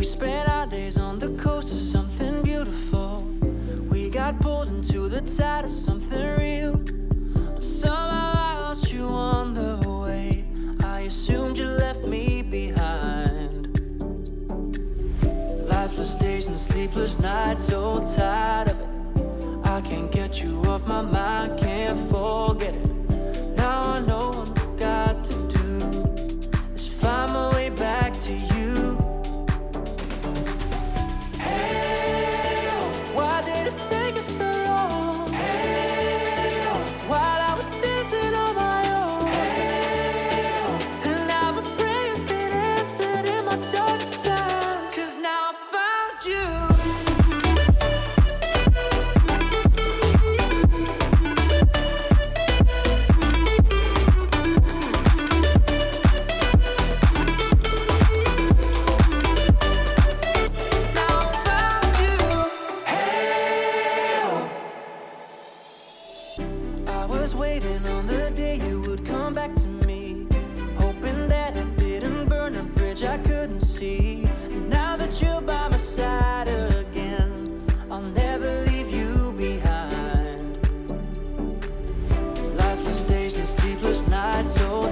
spent our days on the coast of something beautiful. We got pulled into the tide of something real. But somehow I lost you on the way. I assumed you left me behind. Lifeless days and sleepless nights, so tired of it. I can't get you off my mind, can't forget it. Now I know what I've got to do is find my way back to you. Hey, oh, why did it take us so long? Hey, oh, while I was dancing on my own. Hey, oh, and now my prayers been answered in my darkest time. 'Cause now I found you. Waiting on the day you would come back to me, hoping that I didn't burn a bridge I couldn't see. And now that you're by my side again, I'll never leave you behind. Lifeless days and sleepless nights, so